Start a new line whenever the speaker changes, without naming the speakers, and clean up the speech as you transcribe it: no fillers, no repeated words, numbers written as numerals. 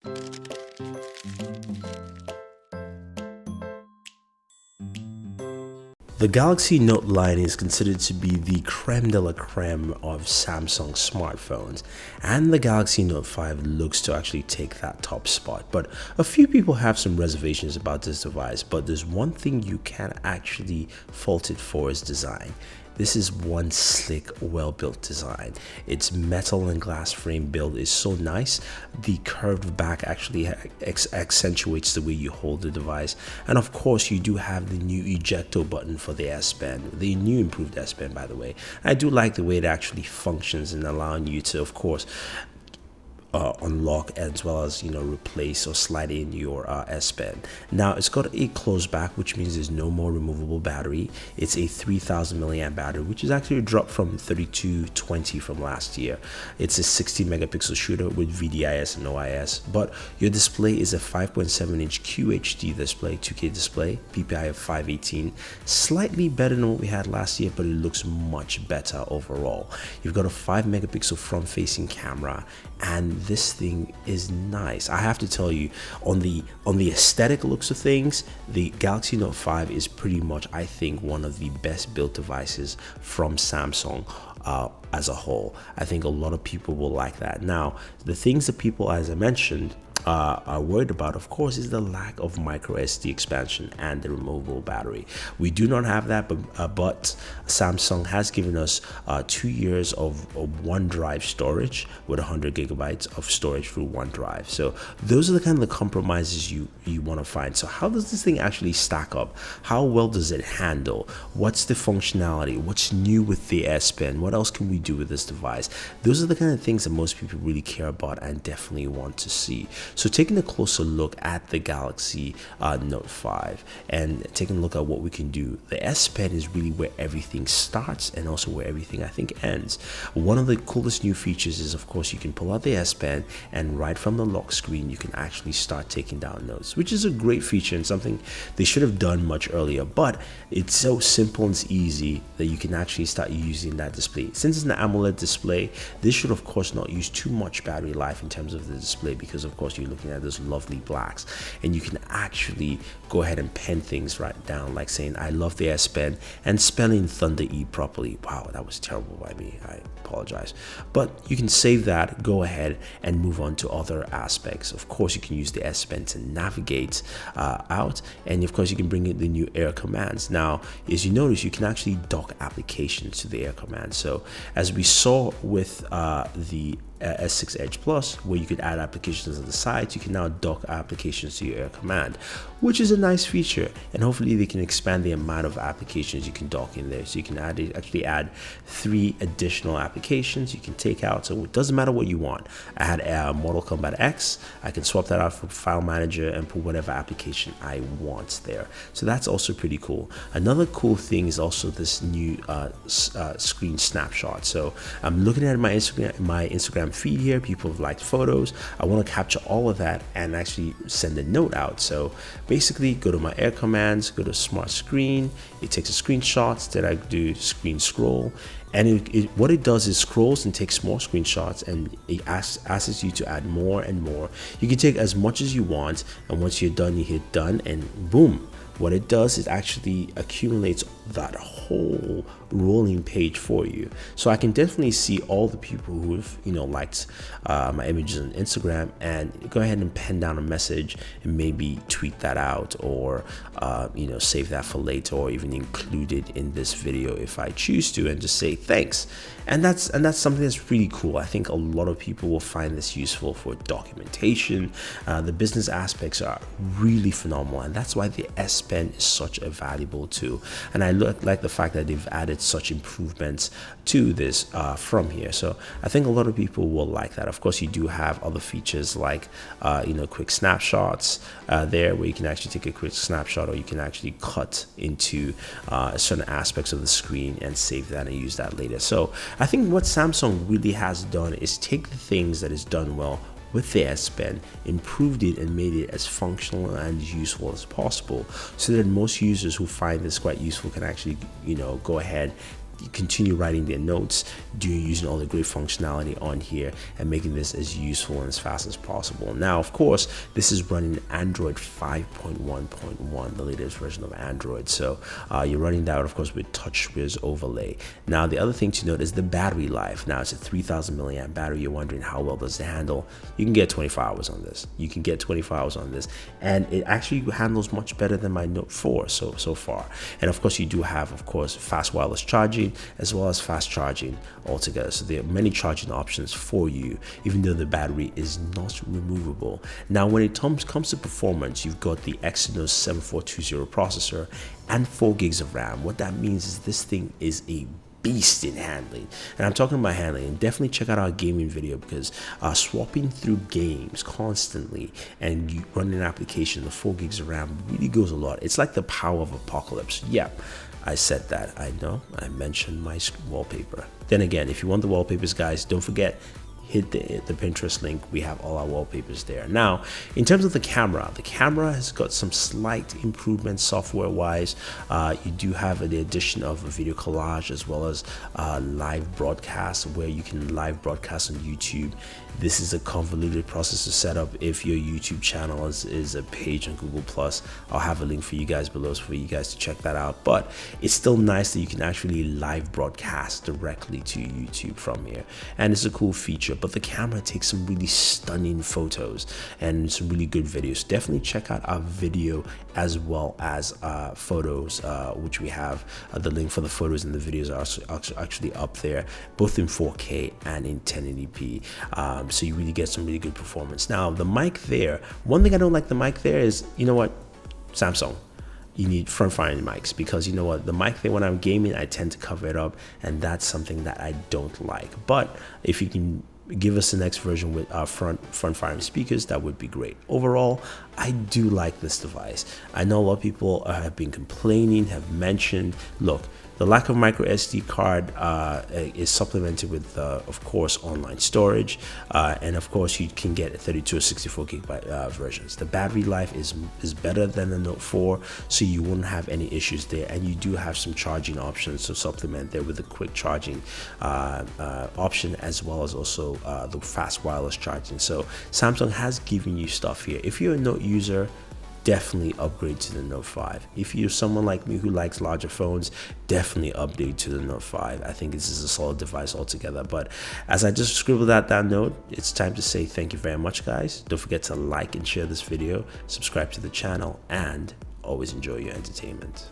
The Galaxy Note line is considered to be the creme de la creme of Samsung smartphones, and the Galaxy Note 5 looks to actually take that top spot. But a few people have some reservations about this device, but there's one thing you can actually fault it for is design. This is one slick, well-built design. Its metal and glass frame build is so nice. The curved back actually accentuates the way you hold the device. And of course, you do have the new ejecto button for the S Pen, the new improved S Pen, by the way. I do like the way it actually functions and allowing you to, of course, unlock as well as, replace or slide in your S Pen. Now it's got a closed back, which means there's no more removable battery. It's a 3000 milliamp battery, which is actually a drop from 3220 from last year. It's a 60 megapixel shooter with VDIS and OIS, but your display is a 5.7 inch QHD display, 2K display, PPI of 518, slightly better than what we had last year, but it looks much better overall. You've got a 5 megapixel front facing camera, and this thing is nice. I have to tell you, on the aesthetic looks of things, the Galaxy Note 5 is pretty much, I think, one of the best built devices from Samsung as a whole. I think a lot of people will like that. Now, the things that people, as I mentioned, are worried about, of course, is the lack of micro SD expansion and the removable battery. We do not have that, but Samsung has given us 2 years of OneDrive storage with 100 gigabytes of storage through OneDrive. So those are the kind of the compromises you want to find. So how does this thing actually stack up? How well does it handle? What's the functionality? What's new with the S Pen? What else can we do with this device? Those are the kind of things that most people really care about and definitely want to see. So taking a closer look at the Galaxy Note 5 and taking a look at what we can do, the S Pen is really where everything starts and also where everything, I think, ends. One of the coolest new features is, of course, you can pull out the S Pen and right from the lock screen, you can actually start taking down notes, which is a great feature and something they should have done much earlier, but it's so simple and easy that you can actually start using that display. Since it's an AMOLED display, this should, of course, not use too much battery life in terms of the display, because, of course, you're looking at those lovely blacks, and you can actually go ahead and pen things right down, like saying I love the S Pen and spelling Thunder E properly. Wow, that was terrible by me, I apologize. But you can save that, go ahead and move on to other aspects. Of course, you can use the S Pen to navigate out, and of course you can bring in the new Air commands. Now, as you notice, you can actually dock applications to the Air command. So as we saw with the S6 Edge Plus, where you could add applications on the sides, you can now dock applications to your Air command, which is a nice feature, and hopefully they can expand the amount of applications you can dock in there. So you can actually add 3 additional applications you can take out, so it doesn't matter what you want. I had Mortal Kombat X, I can swap that out for File Manager and put whatever application I want there. So that's also pretty cool. Another cool thing is also this new screen snapshot. So I'm looking at my Instagram feed here. People have liked photos. I want to capture all of that and actually send a note out. So basically, go to my Air commands, go to Smart Screen. It takes a screenshot. Then I do screen scroll, and what it does is scrolls and takes more screenshots, and it asks you to add more and more. You can take as much as you want, and once you're done, you hit done, and boom. What it does is actually accumulates that whole rolling page for you. So I can definitely see all the people who've liked my images on Instagram, and go ahead and pen down a message and maybe tweet that out, or save that for later, or even include it in this video if I choose to, and just say thanks. And that's something that's really cool. I think a lot of people will find this useful for documentation. The business aspects are really phenomenal, and that's why the S Pen is such a valuable tool. And I like the fact that they've added such improvements to this from here. So I think a lot of people will like that. Of course, you do have other features like quick snapshots there, where you can actually take a quick snapshot, or you can actually cut into certain aspects of the screen and save that and use that later. So I think what Samsung really has done is take the things that is done well with the S Pen, improved it and made it as functional and useful as possible, so that most users who find this quite useful can actually go ahead, continue writing their notes, using all the great functionality on here, and making this as useful and as fast as possible. Now, of course, this is running Android 5.1.1, the latest version of Android. So you're running that, of course, with TouchWiz overlay. Now, the other thing to note is the battery life. Now, it's a 3000 milliamp battery. You're wondering how well does it handle? You can get 24 hours on this. You can get 24 hours on this, and it actually handles much better than my Note 4 so far. And of course, you do have, of course, fast wireless charging as well as fast charging altogether. So there are many charging options for you, even though the battery is not removable. Now, when it comes to performance, you've got the Exynos 7420 processor and 4 gigs of RAM. What that means is this thing is a beast in handling, and I'm talking about handling. And definitely check out our gaming video, because swapping through games constantly and you running an application, the 4 gigs of RAM really goes a lot. It's like the power of apocalypse. Yeah, I said that. I know I mentioned my wallpaper. Then again, if you want the wallpapers, guys, don't forget, hit the Pinterest link. We have all our wallpapers there. Now, in terms of the camera has got some slight improvements software wise. You do have the addition of a video collage as well as live broadcast, where you can live broadcast on YouTube. This is a convoluted process to set up if your YouTube channel is a page on Google+. I'll have a link for you guys below for you guys to check that out. But it's still nice that you can actually live broadcast directly to YouTube from here, and it's a cool feature. But the camera takes some really stunning photos and some really good videos. Definitely check out our video as well as photos, which we have the link for the photos and the videos are actually up there, both in 4K and in 1080p. So you really get some really good performance. Now, the mic there, one thing I don't like the mic there is, you know what, Samsung, you need front-firing mics, because you know what, the mic there, when I'm gaming, I tend to cover it up, and that's something that I don't like. But if you can give us the next version with our front-firing speakers, that would be great. Overall, I do like this device. I know a lot of people have been complaining, have mentioned, look, the lack of micro SD card is supplemented with, of course, online storage, and of course you can get 32 or 64 gigabyte versions. The battery life is better than the Note 4, so you won't have any issues there, and you do have some charging options to supplement there with a quick charging option, as well as also the fast wireless charging. So Samsung has given you stuff here. If you're a Note user, definitely upgrade to the Note 5. If you're someone like me who likes larger phones, definitely update to the Note 5. I think this is a solid device altogether. But as I just scribbled out that note, it's time to say thank you very much, guys. Don't forget to like and share this video, subscribe to the channel, and always enjoy your entertainment.